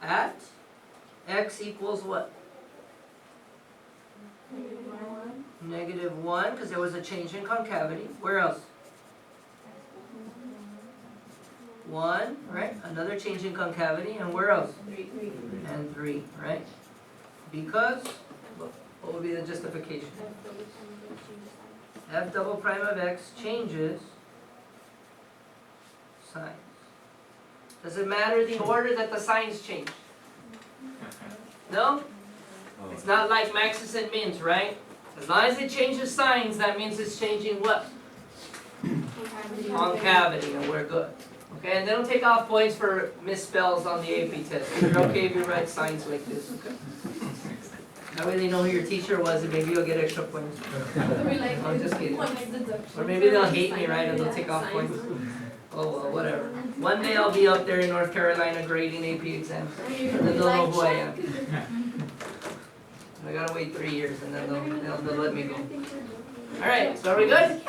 at x equals what? -1, because there was a change in concavity. Where else? 1, right? Another change in concavity, and where else? 3. And 3, right? Because, what would be the justification? F double prime of x changes signs. Does it matter the order that the signs change? No? It's not like maxes and mins, right? As long as it changes signs, that means it's changing what? Concavity, and we're good. Okay, and they don't take off points for misspells on the AP test. You're okay if you write signs like this, okay? That way they know who your teacher was, and maybe you'll get extra points. I'm just kidding. Or maybe they'll hate me, right, and they'll take off points. Oh well, whatever. One day I'll be up there in North Carolina grading AP exams, and then they'll know who I am. I gotta wait 3 years, and then they'll let me go. Alright, so are we good?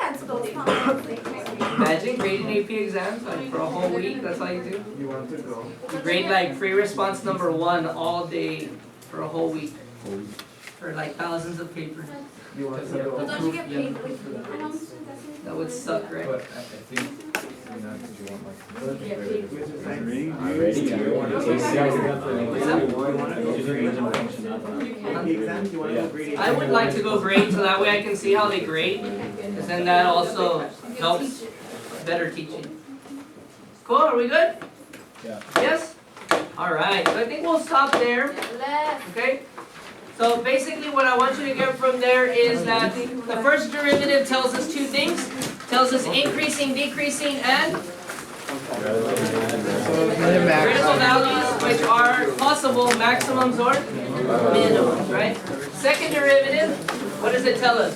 Imagine grading AP exams like for a whole week, that's all you do? You want to go? You grade like free response number 1 all day for a whole week. For like thousands of papers. You want to go? Don't you get paid? That would suck, right? But I think, you know, because you want like. Yeah, paid. Which is like. Already, you want to take Exams, you want to go grading? I would like to go grade so that way I can see how they grade, because then that also helps better teaching. Cool, are we good? Yeah. Yes? Alright, so I think we'll stop there, okay? So basically what I want you to get from there is that the first derivative tells us 2 things. Tells us increasing, decreasing, and critical values, which are possible maximums or minimums, right? Second derivative, what does it tell us?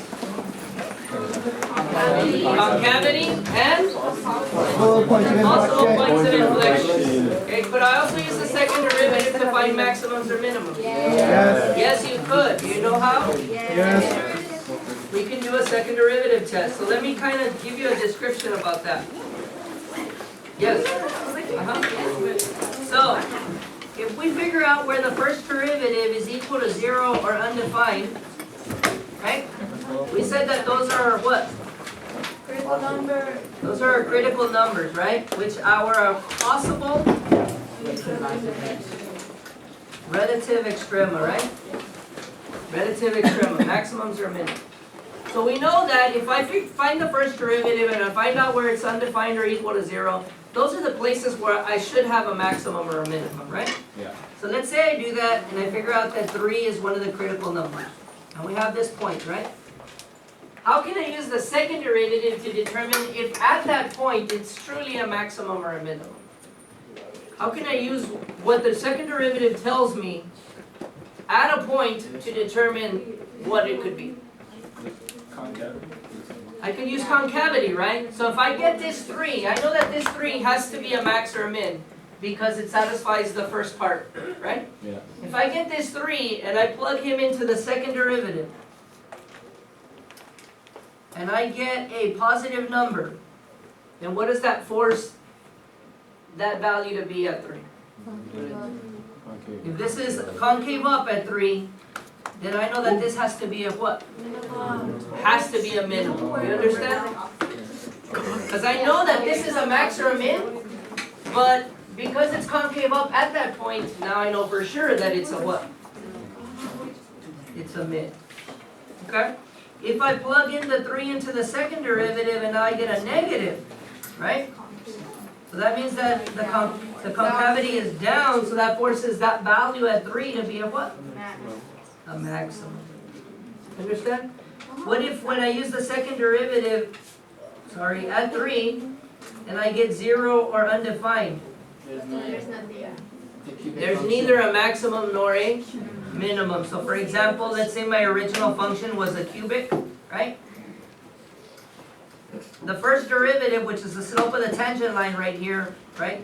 Concavity and possible points of inflection. Okay, could I also use the second derivative to find maximums or minimums? Yes. Yes, you could. Do you know how? Yes. We can do a second derivative test. So let me kind of give you a description about that. Yes? So, if we figure out where the first derivative is equal to 0 or undefined, right? We said that those are what? Critical number. Those are our critical numbers, right? Which are possible relative extrema, right? Relative extrema, maximums or minimums. So we know that if I find the first derivative and I find out where it's undefined or equal to 0, those are the places where I should have a maximum or a minimum, right? Yeah. So let's say I do that and I figure out that 3 is one of the critical numbers. And we have this point, right? How can I use the second derivative to determine if at that point it's truly a maximum or a minimum? How can I use what the second derivative tells me at a point to determine what it could be? I can use concavity, right? So if I get this 3, I know that this 3 has to be a max or a min because it satisfies the first part, right? Yeah. If I get this 3 and I plug him into the second derivative and I get a positive number, then what does that force that value to be at 3? If this is concave up at 3, then I know that this has to be a what? Has to be a minimum. You understand? Because I know that this is a max or a min, but because it's concave up at that point, now I know for sure that it's a what? It's a min. Okay? If I plug in the 3 into the second derivative and I get a negative, right? So that means that the concavity is down, so that forces that value at 3 to be a what? A maximum. Understand? What if when I use the second derivative, at 3, and I get 0 or undefined? There's neither a maximum nor a minimum. So for example, let's say my original function was a cubic, right? The first derivative, which is the slope of the tangent line right here, right?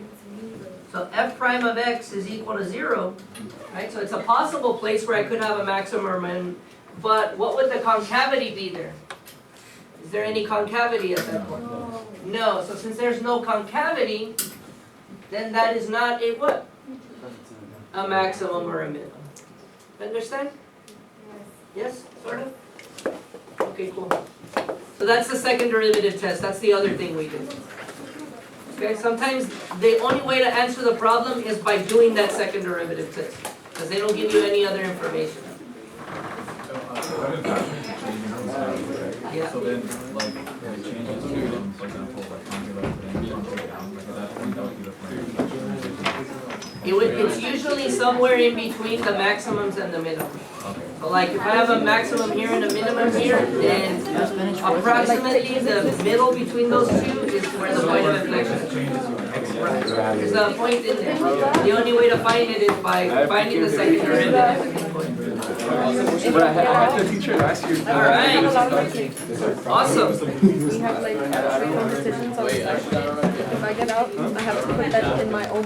So f prime of x is equal to 0, right? So it's a possible place where I could have a maximum or min, but what would the concavity be there? Is there any concavity at that point? No. So since there's no concavity, then that is not a what? a maximum or a minimum. Understand? Yes, sort of? Okay, cool. So that's the second derivative test, that's the other thing we do. Okay, sometimes the only way to answer the problem is by doing that second derivative test, because they don't give you any other information. Yeah. So then, like, it changes to, for example, like, conjugal, but then you don't take it down, like, at that point, that would be the point. It's usually somewhere in between the maximums and the minimums. So like if I have a maximum here and a minimum here, then approximately the middle between those two is where the point of inflection is. Right. There's a point in there. The only way to find it is by finding the second derivative at this point. But I had the teacher last year. Alright. Awesome. We have like 3 competitions on Saturday. If I get out, I have to put that in my own